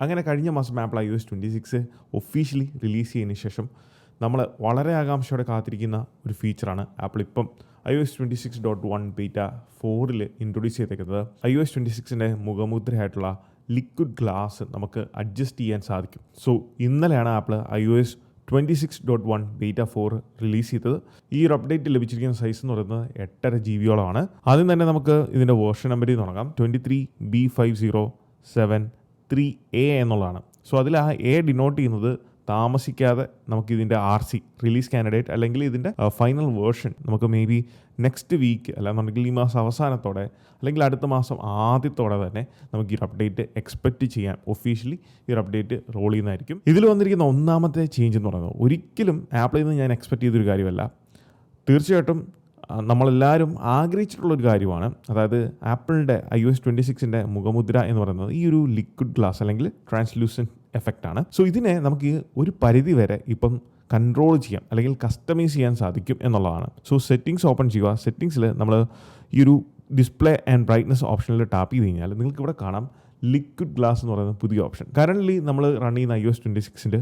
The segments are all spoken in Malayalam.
അങ്ങനെ കഴിഞ്ഞ മാസം ആപ്പിൾ iOS 26 ഒഫീഷ്യലി റിലീസ് ചെയ്തതിന് ശേഷം നമ്മൾ വളരെ ആകാംക്ഷയോടെ കാത്തിരിക്കുന്ന ഒരു ഫീച്ചറാണ് ആപ്പിൾ ഇപ്പം iOS 26.1 ബീറ്റ 4ൽ ഇൻട്രൊഡ്യൂസ് ചെയ്തേക്കുന്നത്. iOS 26ൻ്റെ മുഖമുദ്രയായിട്ടുള്ള ലിക്വിഡ് ഗ്ലാസ് നമുക്ക് അഡ്ജസ്റ്റ് ചെയ്യാൻ സാധിക്കും. സോ ഇന്നലെയാണ് ആപ്പിൾ iOS 26.1 ബീറ്റ 4 റിലീസ് ചെയ്തത്. ഈ ഒരു അപ്ഡേറ്റ് ലഭിച്ചിരിക്കുന്ന സൈസ് എന്ന് പറയുന്നത് 8.5 GB ആദ്യം തന്നെ നമുക്ക് ഇതിൻ്റെ വേർഷൻ നമ്പറിൽ തുടങ്ങാം. 23B5073A എന്നുള്ളതാണ്. സോ അതിൽ ആ എ ഡിനോട്ട് ചെയ്യുന്നത് താമസിക്കാതെ നമുക്കിതിൻ്റെ RC റിലീസ് കാൻഡിഡേറ്റ് അല്ലെങ്കിൽ ഇതിൻ്റെ ഫൈനൽ വേർഷൻ നമുക്ക് മേ ബി നെക്സ്റ്റ് വീക്ക് അല്ലാന്നുണ്ടെങ്കിൽ ഈ മാസം അവസാനത്തോടെ അല്ലെങ്കിൽ അടുത്ത മാസം ആദ്യത്തോടെ തന്നെ നമുക്ക് ഈ ഒരു അപ്ഡേറ്റ് എക്സ്പെക്റ്റ് ചെയ്യാം. ഒഫീഷ്യലി ഈ ഒരു അപ്ഡേറ്റ് റോൾ ചെയ്യുന്നതായിരിക്കും. ഇതിൽ വന്നിരിക്കുന്ന ഒന്നാമത്തെ ചേഞ്ച് എന്ന് പറയുന്നത് ഒരിക്കലും ആപ്പിളിൽ നിന്ന് ഞാൻ എക്സ്പെക്റ്റ് ചെയ്തൊരു കാര്യമല്ല. തീർച്ചയായിട്ടും നമ്മളെല്ലാവരും ആഗ്രഹിച്ചിട്ടുള്ളൊരു കാര്യമാണ്. അതായത് ആപ്പിളിൻ്റെ iOS 26ൻ്റെ മുഖമുദ്ര എന്ന് പറയുന്നത് ഈ ഒരു ലിക്വിഡ് ഗ്ലാസ് അല്ലെങ്കിൽ ട്രാൻസ്ലൂസൻറ്റ് എഫക്റ്റാണ്. സോ ഇതിനെ നമുക്ക് ഒരു പരിധി വരെ ഇപ്പം കൺട്രോൾ ചെയ്യാം അല്ലെങ്കിൽ കസ്റ്റമൈസ് ചെയ്യാൻ സാധിക്കും എന്നുള്ളതാണ്. സോ സെറ്റിങ്സ് ഓപ്പൺ ചെയ്യുക. സെറ്റിങ്സിൽ നമ്മൾ ഈ ഒരു ഡിസ്പ്ലേ ആൻഡ് ബ്രൈറ്റ്നസ് ഓപ്ഷനിൽ ടാപ്പ് ചെയ്ത് കഴിഞ്ഞാൽ നിങ്ങൾക്ക് ഇവിടെ കാണാം ലിക്വിഡ് ഗ്ലാസ് എന്ന് പറയുന്ന പുതിയ ഓപ്ഷൻ. കറൻ്റ്ലി നമ്മൾ റൺ ചെയ്യുന്ന iOS 26ൻ്റെ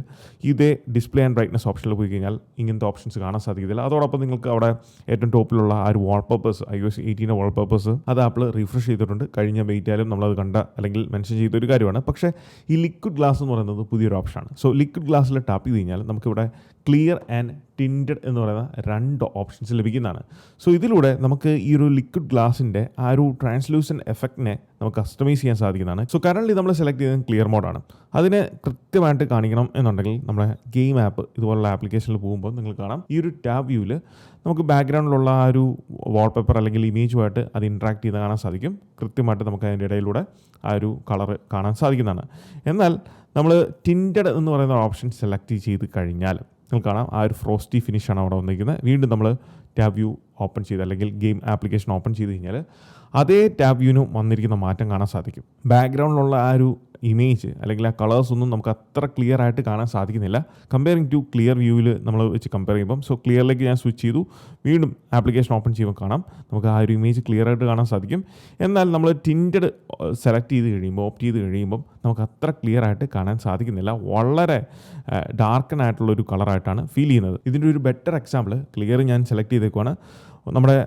ഇതേ ഡിസ്പ്ലേ ആൻഡ് ബ്രൈറ്റ്നസ് ഓപ്ഷനിൽ പോയി കഴിഞ്ഞാൽ ഇങ്ങനത്തെ ഓപ്ഷൻസ് കാണാൻ സാധിക്കത്തില്ല. അതോടൊപ്പം നിങ്ങൾക്ക് അവിടെ ഏറ്റവും ടോപ്പിലുള്ള ആ ഒരു വാൾപേപ്പേഴ്സ് iOS 18 വാൾപേപ്പേഴ്സ് അത് ആപ്പിൾ റിഫ്രഷ് ചെയ്തിട്ടുണ്ട്. കഴിഞ്ഞ ബെയ്റ്റാലും നമ്മളത് കണ്ട അല്ലെങ്കിൽ മെൻഷൻ ചെയ്തൊരു കാര്യമാണ്. പക്ഷേ ഈ ലിക്വിഡ് ഗ്ലാസ് എന്ന് പറയുന്നത് പുതിയൊരു ഓപ്ഷനാണ്. സോ ലിക്വിഡ് ഗ്ലാസ്സിൽ ടാപ്പ് ചെയ്ത് കഴിഞ്ഞാൽ നമുക്കിവിടെ ക്ലിയർ ആൻഡ് ടിൻറ്റഡ് എന്ന് പറയുന്ന 2 ഓപ്ഷൻസ് ലഭിക്കുന്നതാണ്. സോ ഇതിലൂടെ നമുക്ക് ഈ ഒരു ലിക്വിഡ് ഗ്ലാസിൻ്റെ ആ ഒരു ട്രാൻസ്ലൂസൻറ്റ് എഫക്റ്റിനെ നമുക്ക് കസ്റ്റമൈസ് ചെയ്യാൻ സാധിക്കുന്നതാണ്. സോ കറൻ്റ്ലി നമ്മൾ സെലക്ട് ചെയ്യുന്നത് ക്ലിയർ മോഡാണ്. അതിനെ കൃത്യമായിട്ട് കാണിക്കണം എന്നുണ്ടെങ്കിൽ നമ്മുടെ ഗെയിം ആപ്പ് ഇതുപോലുള്ള ആപ്ലിക്കേഷനിൽ പോകുമ്പോൾ നിങ്ങൾ കാണാം ഈ ഒരു ടാബ് വ്യൂവിൽ നമുക്ക് ബാക്ക്ഗ്രൗണ്ടിലുള്ള ആ ഒരു വാൾപേപ്പർ അല്ലെങ്കിൽ ഇമേജുമായിട്ട് അത് ഇൻട്രാക്ട് ചെയ്ത് കാണാൻ സാധിക്കും. കൃത്യമായിട്ട് നമുക്ക് അതിൻ്റെ ഇടയിലൂടെ ആ ഒരു കളറ് കാണാൻ സാധിക്കുന്നതാണ്. എന്നാൽ നമ്മൾ ടിൻറ്റഡ് എന്ന് പറയുന്ന ഓപ്ഷൻ സെലക്ട് ചെയ്ത് കഴിഞ്ഞാൽ നിങ്ങൾക്ക് കാണാം ആ ഒരു ഫ്രോസ്റ്റി ഫിനിഷാണ് അവിടെ വന്നിരിക്കുന്നത്. വീണ്ടും നമ്മൾ ടാബ് വ്യൂ ഓപ്പൺ ചെയ്ത് അല്ലെങ്കിൽ ഗെയിം ആപ്ലിക്കേഷൻ ഓപ്പൺ ചെയ്ത് കഴിഞ്ഞാൽ അതേ ടാബ് വ്യൂവിനും വന്നിരിക്കുന്ന മാറ്റം കാണാൻ സാധിക്കും. ബാക്ക്ഗ്രൗണ്ടിലുള്ള ആ ഒരു ഇമേജ് അല്ലെങ്കിൽ ആ കളേഴ്സ് ഒന്നും നമുക്ക് അത്ര ക്ലിയർ ആയിട്ട് കാണാൻ സാധിക്കുന്നില്ല കമ്പയറിങ് ടു ക്ലിയർ വ്യൂവിൽ നമ്മൾ വെച്ച് കമ്പയർ ചെയ്യുമ്പം. സോ ക്ലിയറിലേക്ക് ഞാൻ സ്വിച്ച് ചെയ്തു. വീണ്ടും ആപ്ലിക്കേഷൻ ഓപ്പൺ ചെയ്യുമ്പോൾ കാണാം നമുക്ക് ആ ഒരു ഇമേജ് ക്ലിയർ ആയിട്ട് കാണാൻ സാധിക്കും. എന്നാൽ നമ്മൾ ടിൻറ്റഡ് സെലക്ട് ചെയ്ത് കഴിയുമ്പോൾ ഓപ്റ്റ് ചെയ്ത് കഴിയുമ്പം നമുക്ക് അത്ര ക്ലിയർ ആയിട്ട് കാണാൻ സാധിക്കുന്നില്ല. വളരെ ഡാർക്കനായിട്ടുള്ളൊരു കളറായിട്ടാണ് ഫീൽ ചെയ്യുന്നത്. ഇതിൻ്റെ ഒരു ബെറ്റർ എക്സാമ്പിൾ ക്ലിയർ ഞാൻ സെലക്ട് ചെയ്തേക്കുവാണ്. നമ്മുടെ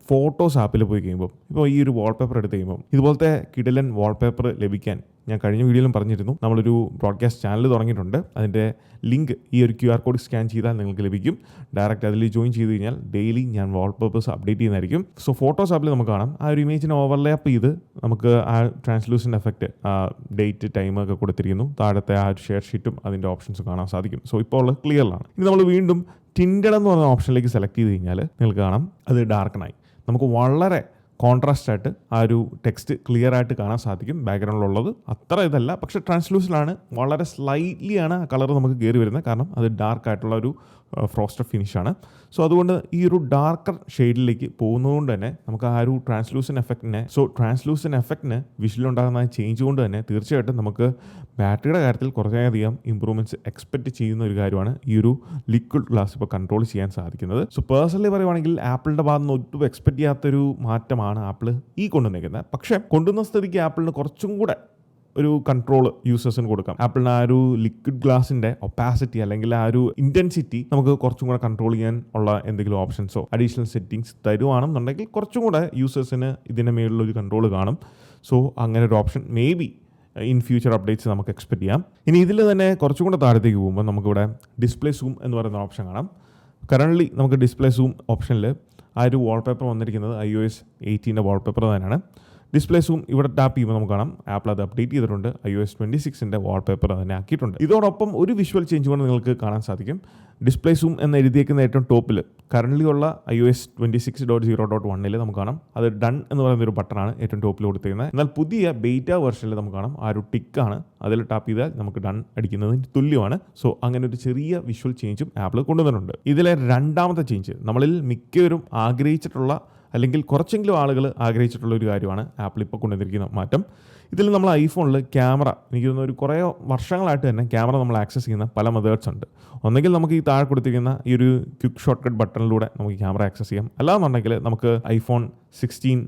ഫോട്ടോസ് ആപ്പിൽ പോയി കഴിയുമ്പോൾ ഇപ്പോൾ ഈ ഒരു വാൾപേപ്പർ എടുത്ത് കഴിയുമ്പോൾ ഇതുപോലത്തെ കിടിലൻ വാൾപേപ്പർ ലഭിക്കാൻ ഞാൻ കഴിഞ്ഞ വീഡിയോയിലും പറഞ്ഞിരുന്നു. നമ്മളൊരു ബ്രോഡ്കാസ്റ്റ് ചാനൽ തുടങ്ങിയിട്ടുണ്ട്. അതിൻ്റെ ലിങ്ക് ഈ ഒരു QR കോഡ് സ്കാൻ ചെയ്താൽ നിങ്ങൾക്ക് ലഭിക്കും. ഡയറക്റ്റ് അതിൽ ജോയിൻ ചെയ്ത് കഴിഞ്ഞാൽ ഡെയിലി ഞാൻ വാൾപേപ്പേഴ്സ് അപ്ഡേറ്റ് ചെയ്യുന്നതായിരിക്കും. സോ ഫോട്ടോസ് ആപ്പിൽ നമുക്ക് കാണാം ആ ഒരു ഇമേജിനെ ഓവർലാപ്പ് ചെയ്ത് നമുക്ക് ആ ട്രാൻസ്ലൂസൻ എഫക്റ്റ് ഡേറ്റ് ടൈം ഒക്കെ കൊടുത്തിരിക്കുന്നു. താഴത്തെ ആ ഒരു ഷെയർ ഷീറ്റും അതിൻ്റെ ഓപ്ഷൻസ് കാണാൻ സാധിക്കും. സോ ഇപ്പോൾ ഉള്ളത് ക്ലിയറിലാണ്. ഇനി നമ്മൾ വീണ്ടും ടിൻറ്റഡ് എന്ന് പറയുന്ന ഓപ്ഷനിലേക്ക് സെലക്ട് ചെയ്ത് കഴിഞ്ഞാൽ നിങ്ങൾക്ക് കാണാം അത് ഡാർക്കനായി. നമുക്ക് വളരെ കോൺട്രാസ്റ്റ് ആയിട്ട് ആ ഒരു ടെക്സ്റ്റ് ക്ലിയർ ആയിട്ട് കാണാൻ സാധിക്കും. ബാക്ക്ഗ്രൗണ്ടിലുള്ളത് അത്ര ഇതല്ല, പക്ഷേ ട്രാൻസ്ലൂസനാണ്. വളരെ സ്ലൈറ്റ്ലി ആണ് ആ കളർ നമുക്ക് കയറി വരുന്നത്. കാരണം അത് ഡാർക്ക് ആയിട്ടുള്ള ഒരു ഫ്രോസ്റ്റഡ് ഫിനിഷാണ്. സോ അതുകൊണ്ട് ഈ ഒരു ഡാർക്കർ ഷെയ്ഡിലേക്ക് പോകുന്നതുകൊണ്ട് തന്നെ നമുക്ക് ആ ഒരു ട്രാൻസ്ലൂസൻ എഫക്റ്റിന് വിഷ്വലുണ്ടാകുന്ന ചേഞ്ച് കൊണ്ട് തന്നെ തീർച്ചയായിട്ടും നമുക്ക് ബാറ്ററിയുടെ കാര്യത്തിൽ കുറേയധികം ഇമ്പ്രൂവ്മെൻറ്റ്സ് എക്സ്പെക്റ്റ് ചെയ്യുന്ന ഒരു കാര്യമാണ് ഈ ഒരു ലിക്വിഡ് ഗ്ലാസ് ഇപ്പോൾ കൺട്രോൾ ചെയ്യാൻ സാധിക്കുന്നത്. സോ പേഴ്സണലി പറയുവാണെങ്കിൽ ആപ്പിളിൻ്റെ ഭാഗത്ത് നിന്ന് ഒട്ടും എക്സ്പെക്റ്റ് ചെയ്യാത്തൊരു മാറ്റമാണ് ആപ്പിൾ ഈ കൊണ്ടുവന്നിരിക്കുന്നത്. പക്ഷേ കൊണ്ടുവന്ന സ്ഥിതിക്ക് ആപ്പിളിന് കുറച്ചും കൂടെ ഒരു കൺട്രോൾ യൂസേഴ്സിന് കൊടുക്കാം. ആപ്പിളിന് ആ ഒരു ലിക്വിഡ് ഗ്ലാസിൻ്റെ ഒപ്പാസിറ്റി അല്ലെങ്കിൽ ആ ഒരു ഇൻറ്റൻസിറ്റി നമുക്ക് കുറച്ചും കൂടെ കൺട്രോൾ ചെയ്യാൻ ഉള്ള എന്തെങ്കിലും ഓപ്ഷൻസോ അഡീഷണൽ സെറ്റിങ്സ് തരുവാണെന്നുണ്ടെങ്കിൽ കുറച്ചും കൂടെ യൂസേഴ്സിന് ഇതിൻ്റെ മേളിലൊരു കൺട്രോൾ കാണും. സോ അങ്ങനെ ഒരു option may be in future updates നമുക്ക് എക്സ്പെക്റ്റ് ചെയ്യാം. ഇനി ഇതിൽ തന്നെ കുറച്ചും കൂടെ താഴത്തേക്ക് പോകുമ്പോൾ നമുക്കിവിടെ ഡിസ്പ്ലേ സൂം എന്ന് പറയുന്ന ഓപ്ഷൻ കാണാം. കറൻ്റ്ലി നമുക്ക് ഡിസ്പ്ലേ സൂം ഓപ്ഷനിൽ ആ ഒരു വാൾപേപ്പർ വന്നിരിക്കുന്നത് iOS 18 വാൾപേപ്പർ തന്നെയാണ്. ഡിസ്പ്ലേ സൂം ഇവിടെ ടാപ്പ് ചെയ്യുമ്പോൾ നമുക്ക് കാണാം ആപ്പിൾ അത് അപ്ഡേറ്റ് ചെയ്തിട്ടുണ്ട്. iOS 26 വാൾപേപ്പർ തന്നെ ആക്കിയിട്ടുണ്ട്. ഇതോടൊപ്പം ഒരു വിഷ്വൽ ചേഞ്ച് കൊണ്ട് നിങ്ങൾക്ക് കാണാൻ സാധിക്കും. ഡിസ്പ്ലേ സൂം എന്ന് എഴുതിയേക്കുന്ന ഏറ്റവും ടോപ്പിൽ കറൻ്റ്ലി ഉള്ള iOS 26.0.1 നമുക്ക് കാണാം അത് ഡൺ എന്ന് പറയുന്ന ഒരു ബട്ടണാണ് ഏറ്റവും ടോപ്പിൽ കൊടുത്തിരിക്കുന്നത്. എന്നാൽ പുതിയ ബീറ്റ വെർഷനിൽ നമുക്ക് കാണാം ആ ഒരു ടിക്കാണ്. അതിൽ ടാപ്പ് ചെയ്താൽ നമുക്ക് ഡൺ അടിക്കുന്നതിന് തുല്യമാണ്. സോ അങ്ങനെ ഒരു ചെറിയ വിഷ്വൽ ചേഞ്ചും ആപ്പിൾ കൊണ്ടുവന്നിട്ടുണ്ട്. ഇതിലെ രണ്ടാമത്തെ ചേഞ്ച് നമ്മളിൽ മിക്കവരും ആഗ്രഹിച്ചിട്ടുള്ള അല്ലെങ്കിൽ കുറച്ചെങ്കിലും ആളുകൾ ആഗ്രഹിച്ചിട്ടുള്ള ഒരു കാര്യമാണ് ആപ്പിൾ ഇപ്പോൾ കൊണ്ടുവന്നിരിക്കുന്ന മാറ്റം. ഇതിൽ നമ്മൾ ഐഫോണിൽ ക്യാമറ എനിക്ക് തോന്നുന്നു ഒരു കുറേ വർഷങ്ങളായിട്ട് തന്നെ ക്യാമറ നമ്മൾ ആക്സസ് ചെയ്യുന്ന പല മെത്തേഡ്സ് ഉണ്ട്. ഒന്നെങ്കിൽ നമുക്ക് ഈ താഴെ കൊടുത്തിരിക്കുന്ന ഈ ഒരു ക്വിക്ക് ഷോർട്ട് കട്ട് ബട്ടണിലൂടെ നമുക്ക് ക്യാമറ ആക്സസ് ചെയ്യാം. അല്ലാന്നുണ്ടെങ്കിൽ നമുക്ക് ഐഫോൺ 16,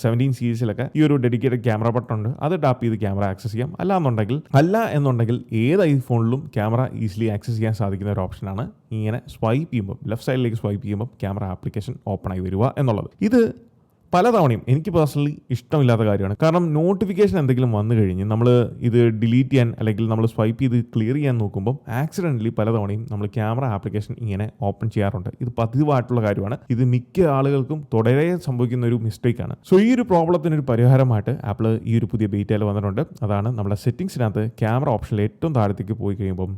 17 സീരീസിലൊക്കെ ഈ ഒരു ഡെഡിക്കേറ്റഡ് ക്യാമറ ബട്ടൺ ഉണ്ട്, അത് ടാപ്പ് ചെയ്ത് ക്യാമറ ആക്സസ് ചെയ്യാം. അല്ല എന്നുണ്ടെങ്കിൽ ഏത് ഐഫോണിലും ക്യാമറ ഈസിലി ആക്സസ് ചെയ്യാൻ സാധിക്കുന്ന ഒരു ഓപ്ഷനാണ് ഇങ്ങനെ സ്വൈപ്പ് ചെയ്യുമ്പോൾ, ലെഫ്റ്റ് സൈഡിലേക്ക് സ്വൈപ്പ് ചെയ്യുമ്പോൾ ക്യാമറ ആപ്ലിക്കേഷൻ ഓപ്പൺ ആയി വരിക എന്നുള്ളത്. ഇത് പലതവണയും എനിക്ക് പേഴ്സണലി ഇഷ്ടമില്ലാത്ത കാര്യമാണ്. കാരണം നോട്ടിഫിക്കേഷൻ എന്തെങ്കിലും വന്നു കഴിഞ്ഞ് നമ്മൾ ഇത് ഡിലീറ്റ് ചെയ്യാൻ അല്ലെങ്കിൽ നമ്മൾ സ്വൈപ്പ് ചെയ്ത് ക്ലിയർ ചെയ്യാൻ നോക്കുമ്പോൾ ആക്സിഡൻ്റലി പലതവണയും നമ്മൾ ക്യാമറ ആപ്ലിക്കേഷൻ ഇങ്ങനെ ഓപ്പൺ ചെയ്യാറുണ്ട്. ഇത് പതിവായിട്ടുള്ള കാര്യമാണ്. ഇത് മിക്ക ആളുകൾക്കും തുടരെ സംഭവിക്കുന്ന ഒരു മിസ്റ്റേക്കാണ്. സോ ഈ ഒരു പ്രോബ്ലത്തിനൊരു പരിഹാരമായിട്ട് ആപ്പിൾ ഈ ഒരു പുതിയ ബീറ്റയിൽ വന്നിട്ടുണ്ട്. അതാണ് നമ്മുടെ സെറ്റിംഗ്സിനകത്ത് ക്യാമറ ഓപ്ഷനിൽ ഏറ്റവും താഴത്തേക്ക് പോയി കഴിയുമ്പം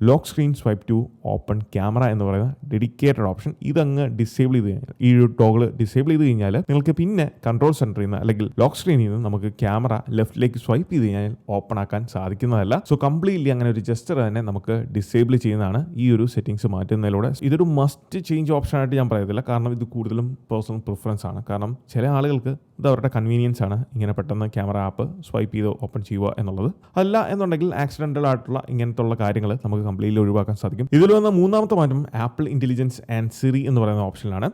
lock screen swipe to open camera എന്ന് പറയുന്ന ഡെഡിക്കേറ്റഡ് ഓപ്ഷൻ. ഇതങ്ങ് ഡിസേബിൾ ചെയ്ത് കഴിഞ്ഞാൽ, ഈ ഒരു ടോഗിൾ ഡിസേബിൾ ചെയ്ത് കഴിഞ്ഞാൽ നിങ്ങൾക്ക് പിന്നെ കൺട്രോൾ സെൻറ്ററിൽ നിന്ന് അല്ലെങ്കിൽ ലോക്ക് സ്ക്രീനിൽ നിന്ന് നമുക്ക് ക്യാമറ ലെഫ്റ്റിലേക്ക് സ്വൈപ്പ് ചെയ്ത് കഴിഞ്ഞാൽ ഓപ്പൺ ആക്കാൻ സാധിക്കുന്നതല്ല. സോ കംപ്ലീറ്റ്ലി അങ്ങനെ ഒരു ജസ്റ്റർ തന്നെ നമുക്ക് ഡിസേബിൾ ചെയ്യുന്നതാണ് ഈ ഒരു സെറ്റിംഗ്സ് മാറ്റുന്നതിലൂടെ. ഇതൊരു മസ്റ്റ് ചേഞ്ച് ഓപ്ഷനായിട്ട് ഞാൻ പറയത്തില്ല, കാരണം ഇത് കൂടുതലും പേഴ്സണൽ പ്രിഫറൻസ് ആണ്. കാരണം ചില ആളുകൾക്ക് ഇത് അവരുടെ കൺവീനിയൻസ് ആണ് ഇങ്ങനെ പെട്ടെന്ന് ക്യാമറ ആപ്പ് സ്വൈപ്പ് ചെയ്ത് ഓപ്പൺ ചെയ്യുക എന്നുള്ളത്. അല്ല എന്നുണ്ടെങ്കിൽ ആക്സിഡൻ്റൽ ആയിട്ടുള്ള ഇങ്ങനത്തുള്ള കാര്യങ്ങൾ നമുക്ക് കംപ്ലീറ്റ്ലി ഒഴിവാക്കാൻ സാധിക്കും. ഇതിൽ വന്ന മൂന്നാമത്തെ മാറ്റം ആപ്പിൾ ഇൻ്റലിജൻസ് ആൻഡ് സിറി എന്ന് പറയുന്ന ഓപ്ഷനിലാണ്.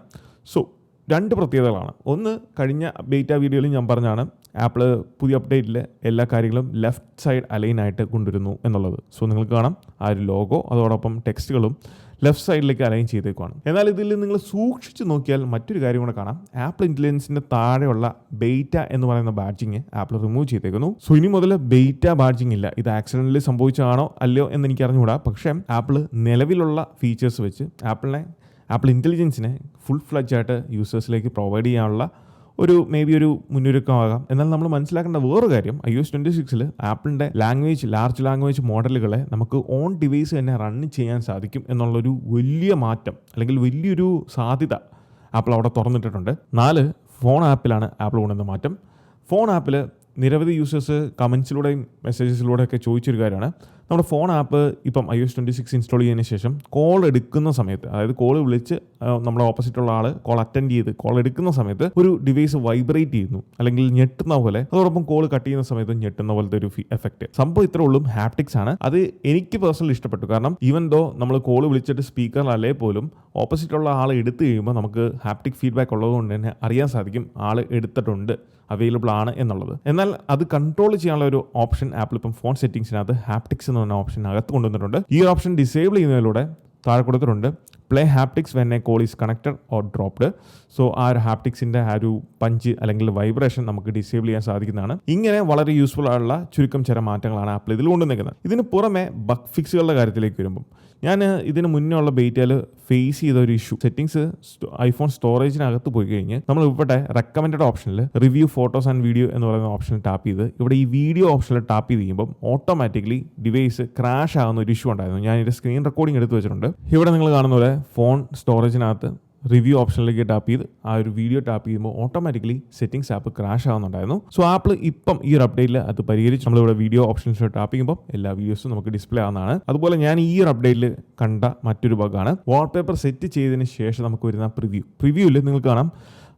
സോ 2 പ്രത്യേകതകളാണ്. ഒന്ന്, കഴിഞ്ഞ ബീറ്റ വീഡിയോയിൽ ഞാൻ പറഞ്ഞാണ് ആപ്പിൾ പുതിയ അപ്ഡേറ്റിൽ എല്ലാ കാര്യങ്ങളും ലെഫ്റ്റ് സൈഡ് അലൈൻ ആയിട്ട് കൊണ്ടുവരുന്നു എന്നുള്ളത്. സോ നിങ്ങൾക്ക് കാണാം ആ ഒരു ലോഗോ അതോടൊപ്പം ടെക്സ്റ്റുകളും ലെഫ്റ്റ് സൈഡിലേക്ക് അലൈൻ ചെയ്തേക്കുവാണ്. എന്നാൽ ഇതിൽ നിങ്ങൾ സൂക്ഷിച്ച് നോക്കിയാൽ മറ്റൊരു കാര്യം കൂടെ കാണാം. ആപ്പിൾ ഇൻ്റലിജൻസിൻ്റെ താഴെയുള്ള ബീറ്റ എന്ന് പറയുന്ന ബാഡ്ജിങ് ആപ്പിൾ റിമൂവ് ചെയ്തേക്കുന്നു. സോ ഇനി മുതൽ ബീറ്റ ബാഡ്ജിങ് ഇല്ല. ഇത് ആക്സിഡൻ്റലി സംഭവിച്ചതാണോ അല്ലയോ എന്ന് എനിക്ക് അറിഞ്ഞുകൂടാ. പക്ഷേ ആപ്പിൾ നിലവിലുള്ള ഫീച്ചേഴ്സ് വെച്ച് ആപ്പിൾ ഇൻ്റലിജൻസിനെ ഫുൾ ഫ്ലഡ്ജ് ആയിട്ട് യൂസേഴ്സിലേക്ക് പ്രൊവൈഡ് ചെയ്യാനുള്ള ഒരു ഒരു മുന്നൊരുക്കമാകാം. എന്നാൽ നമ്മൾ മനസ്സിലാക്കേണ്ട വേറൊരു കാര്യം, iOS 26 ആപ്പിളിൻ്റെ ലാർജ് ലാംഗ്വേജ് മോഡലുകളെ നമുക്ക് ഓൺ ഡിവൈസ് തന്നെ റൺ ചെയ്യാൻ സാധിക്കും എന്നുള്ളൊരു വലിയ മാറ്റം അല്ലെങ്കിൽ വലിയൊരു സാധ്യത ആപ്പിൾ അവിടെ തുറന്നിട്ടിട്ടുണ്ട്. 4, ഫോൺ ആപ്പിലാണ് ആപ്പിൾ കൊണ്ടുവന്ന മാറ്റം. ഫോൺ ആപ്പിൽ നിരവധി യൂസേഴ്സ് കമൻസിലൂടെയും മെസ്സേജസിലൂടെയൊക്കെ ചോദിച്ചൊരു കാര്യമാണ്, നമ്മുടെ ഫോൺ ആപ്പ് ഇപ്പം iOS 26 ഇൻസ്റ്റാൾ ചെയ്തതിന് ശേഷം കോൾ എടുക്കുന്ന സമയത്ത്, അതായത് കോൾ വിളിച്ച് നമ്മുടെ ഓപ്പോസിറ്റുള്ള ആൾ കോൾ അറ്റൻഡ് ചെയ്ത് കോൾ എടുക്കുന്ന സമയത്ത് ഒരു ഡിവൈസ് വൈബ്രേറ്റ് ചെയ്യുന്നു അല്ലെങ്കിൽ ഞെട്ടുന്ന പോലെ, അതോടൊപ്പം കോൾ കട്ട് ചെയ്യുന്ന സമയത്ത് ഞെട്ടുന്ന പോലത്തെ ഒരു എഫക്റ്റ്. സംഭവം ഇത്രേ ഉള്ളൂ, ഹാപ്റ്റിക്സ് ആണ്. അത് എനിക്ക് പേഴ്സണലി ഇഷ്ടപ്പെട്ടു. കാരണം ഈവൻ ദോ നമ്മൾ കോൾ വിളിച്ചിട്ട് സ്പീക്കറിലല്ലേ പോലും ഓപ്പോസിറ്റുള്ള ആൾ എടുത്തു കഴിയുമ്പോൾ നമുക്ക് ഹാപ്റ്റിക് ഫീഡ്ബാക്ക് ഉള്ളതുകൊണ്ട് തന്നെ അറിയാൻ സാധിക്കും ആൾ എടുത്തിട്ടുണ്ട്, അവൈലബിൾ ആണ് എന്നുള്ളത്. എന്നാൽ അത് കൺട്രോൾ ചെയ്യാനുള്ള ഒരു ഓപ്ഷൻ ആപ്പിൾ ഇപ്പം ഫോൺ സെറ്റിംഗ്സിനകത്ത് ഹാപ്റ്റിക്സ് എന്ന് പറഞ്ഞ ഓപ്ഷൻ അകത്ത് കൊണ്ടുവന്നിട്ടുണ്ട്. ഈ ഓപ്ഷൻ ഡിസേബിൾ ചെയ്യുന്നതിലൂടെ താഴെ കൊടുത്തിട്ടുണ്ട് play haptics when A call is connected or dropped. So ആ ഒരു ഹാപ്റ്റിക്സിൻ്റെ ആ ഒരു പഞ്ച് അല്ലെങ്കിൽ വൈബ്രേഷൻ നമുക്ക് ഡിസേബിൾ ചെയ്യാൻ സാധിക്കുന്നതാണ്. ഇങ്ങനെ വളരെ യൂസ്ഫുൾ ആയുള്ള ചുരുക്കം ചില മാറ്റങ്ങളാണ് ആപ്പിൾ ഇതിൽ കൊണ്ടുവന്നിരിക്കുന്നത്. ഇതിന് പുറമെ ബഗ് ഫിക്സുകളുടെ കാര്യത്തിലേക്ക് വരുമ്പം ഞാൻ ഇതിന് മുന്നേ ഉള്ള ബീറ്റയിൽ ഫേസ് ചെയ്ത ഒരു ഇഷ്യൂ, സെറ്റിംഗ്സ് ഐഫോൺ സ്റ്റോറേജിനകത്ത് പോയി കഴിഞ്ഞ് നമ്മൾ ഇവിടെ റെക്കമെൻഡഡ് ഓപ്ഷനിൽ റിവ്യൂ ഫോട്ടോസ് ആൻഡ് വീഡിയോ എന്ന് പറയുന്ന ഓപ്ഷനിൽ ടാപ്പ് ചെയ്ത് ഇവിടെ ഈ വീഡിയോ ഓപ്ഷനിൽ ടാപ്പ് ചെയ്ത് കഴിയുമ്പോൾ ഓട്ടോമാറ്റിക്കലി ഡിവൈസ് ക്രാഷ് ആകുന്ന ഒരു ഇഷ്യൂ ഉണ്ടായിരുന്നു. ഞാൻ ഇതിൻ്റെ സ്ക്രീൻ റെക്കോർഡിംഗ് എടുത്ത് വെച്ചിട്ടുണ്ട്. ഇവിടെ നിങ്ങൾ കാണുന്ന പോലെ ഫോൺ സ്റ്റോറേജിനകത്ത് റിവ്യൂ ഓപ്ഷനിലേക്ക് ടാപ്പ് ചെയ്ത് ആ ഒരു വീഡിയോ ടാപ്പ് ചെയ്യുമ്പോൾ ഓട്ടോമാറ്റിക്കലി സെറ്റിംഗ്സ് ആപ്പ് ക്രാഷ് ആവുന്നുണ്ടായിരുന്നു. സോ ആപ്പിൾ ഇപ്പം ഈ ഒരു അപ്ഡേറ്റിൽ അത് പരിഹരിച്ച് നമ്മളിവിടെ വീഡിയോ ഓപ്ഷൻസ് ടാപ്പ് ചെയ്യുമ്പോൾ എല്ലാ വീഡിയോസും നമുക്ക് ഡിസ്പ്ലേ ആവുന്നതാണ്. അതുപോലെ ഞാൻ ഈ ഒരു അപ്ഡേറ്റിൽ കണ്ട മറ്റൊരു ബഗ്ഗാണ് വാൾപേപ്പർ സെറ്റ് ചെയ്തതിന് ശേഷം നമുക്ക് വരുന്ന പ്രിവ്യൂവിൽ നിങ്ങൾക്ക് കാണാം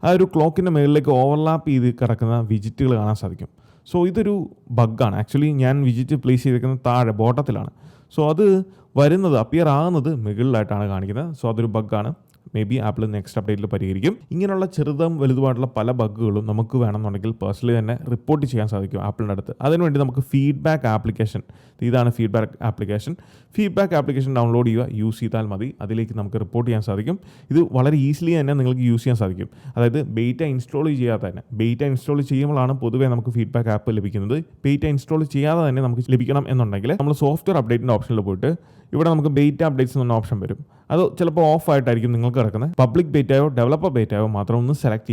ആ ഒരു ക്ലോക്കിൻ്റെ മുകളിലേക്ക് ഓവർലാപ്പ് ചെയ്ത് കിടക്കുന്ന വിജിറ്റുകൾ കാണാൻ സാധിക്കും. സോ ഇതൊരു ബഗ്ഗാണ്. ആക്ച്വലി ഞാൻ വിജിറ്റ് പ്ലേസ് ചെയ്തിരിക്കുന്നത് താഴെ ബോട്ടത്തിലാണ്. സോ അത് അപ്പിയർ ആകുന്നത് മുകളിലായിട്ടാണ് കാണിക്കുന്നത്. സോ അതൊരു ബഗ്ഗാണ്. മേ ബി ആപ്പിൾ നെക്സ്റ്റ് അപ്ഡേറ്റിൽ പരിഹരിക്കും. ഇങ്ങനെയുള്ള ചെറുതും വലുതുമായിട്ടുള്ള പല ബഗ്ഗുകളും നമുക്ക് വേണമെന്നുണ്ടെങ്കിൽ പേഴ്സണലി തന്നെ റിപ്പോർട്ട് ചെയ്യാൻ സാധിക്കും ആപ്പിളിൻ്റെ അടുത്ത്. അതിനുവേണ്ടി നമുക്ക് ഫീഡ്ബാക്ക് ആപ്ലിക്കേഷൻ, ഇതാണ് ഫീഡ്ബാക്ക് ആപ്ലിക്കേഷൻ ഡൗൺലോഡ് ചെയ്യുക, യൂസ് ചെയ്താൽ മതി. അതിലേക്ക് നമുക്ക് റിപ്പോർട്ട് ചെയ്യാൻ സാധിക്കും. ഇത് വളരെ ഈസിലി തന്നെ നിങ്ങൾക്ക് യൂസ് ചെയ്യാൻ സാധിക്കും. അതായത് ബീറ്റ ഇൻസ്റ്റാൾ ചെയ്യാതെ തന്നെ, ബീറ്റ ഇൻസ്റ്റാൾ ചെയ്യുമ്പോഴാണ് പൊതുവേ നമുക്ക് ഫീഡ്ബാക്ക് ആപ്പ് ലഭിക്കുന്നത്. ബീറ്റ ഇൻസ്റ്റാൾ ചെയ്യാതെ തന്നെ നമുക്ക് ലഭിക്കണം എന്നുണ്ടെങ്കിൽ നമ്മൾ സോഫ്റ്റ്വെയർ അപ്ഡേറ്റിൻ്റെ ഓപ്ഷനിൽ പോയിട്ട് ഇവിടെ നമുക്ക് ബീറ്റ അപ്ഡേറ്റ്സ് എന്ന ഓപ്ഷൻ വരും. അത് ചിലപ്പോൾ ഓഫ് ആയിട്ടായിരിക്കും നിങ്ങൾക്ക് കിടക്കുന്നത്. പബ്ലിക് ബീറ്റയോ ഡെവലപ്പർ ബീറ്റയോ മാത്രം ഒന്ന് സെലക്ട്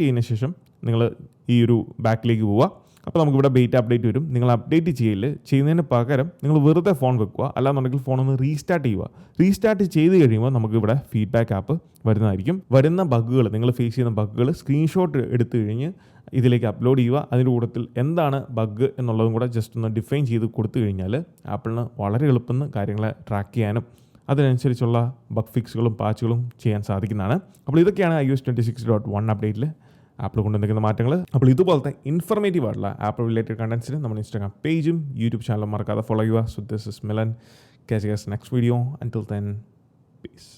ചെയ്യുന്നതിന് ശേഷം നിങ്ങൾ ഈ ഒരു ബാക്കിലേക്ക് പോവുക. അപ്പോൾ നമുക്കിവിടെ ബീറ്റ അപ്ഡേറ്റ് വരും. നിങ്ങൾ അപ്ഡേറ്റ് ചെയ്യുന്നതിന് പകരം നിങ്ങൾ വെറുതെ ഫോൺ വെക്കുക, അല്ലാന്നുണ്ടെങ്കിൽ ഫോൺ ഒന്ന് റീസ്റ്റാർട്ട് ചെയ്ത് കഴിയുമ്പോൾ നമുക്കിവിടെ ഫീഡ്ബാക്ക് ആപ്പ് വരുന്നതായിരിക്കും. വരുന്ന ബഗ്ഗുകൾ, നിങ്ങൾ ഫേസ് ചെയ്യുന്ന ബഗ്ഗുകൾ സ്ക്രീൻഷോട്ട് എടുത്തു കഴിഞ്ഞ് ഇതിലേക്ക് അപ്ലോഡ് ചെയ്യുക. അതിൻ്റെ കൂട്ടത്തിൽ എന്താണ് ബഗ്ഗ് എന്നുള്ളതും കൂടെ ജസ്റ്റ് ഒന്ന് ഡിഫൈൻ ചെയ്ത് കൊടുത്തു കഴിഞ്ഞാൽ ആപ്പിളിന് വളരെ എളുപ്പം കാര്യങ്ങളെ ട്രാക്ക് ചെയ്യാനും അതിനനുസരിച്ചുള്ള ബഗ് ഫിക്സുകളും പാച്ചുകളും ചെയ്യാൻ സാധിക്കുന്നതാണ്. അപ്പോൾ ഇതൊക്കെയാണ് iOS 26.1 അപ്ഡേറ്റിൽ ആപ്പിൾ കൊണ്ടുവന്നിരിക്കുന്ന മാറ്റങ്ങൾ. അപ്പോൾ ഇതുപോലത്തെ ഇൻഫർമേറ്റീവ് ആയിട്ടുള്ള ആപ്പിൾ റിലേറ്റഡ് കണ്ടൻസിന് നമ്മുടെ ഇൻസ്റ്റാഗ്രാം പേജും യൂട്യൂബ് ചാനലും മറക്കാതെ ഫോളോ ചെയ്യുക. So this is Milan. Catch you guys next video. Until then, peace.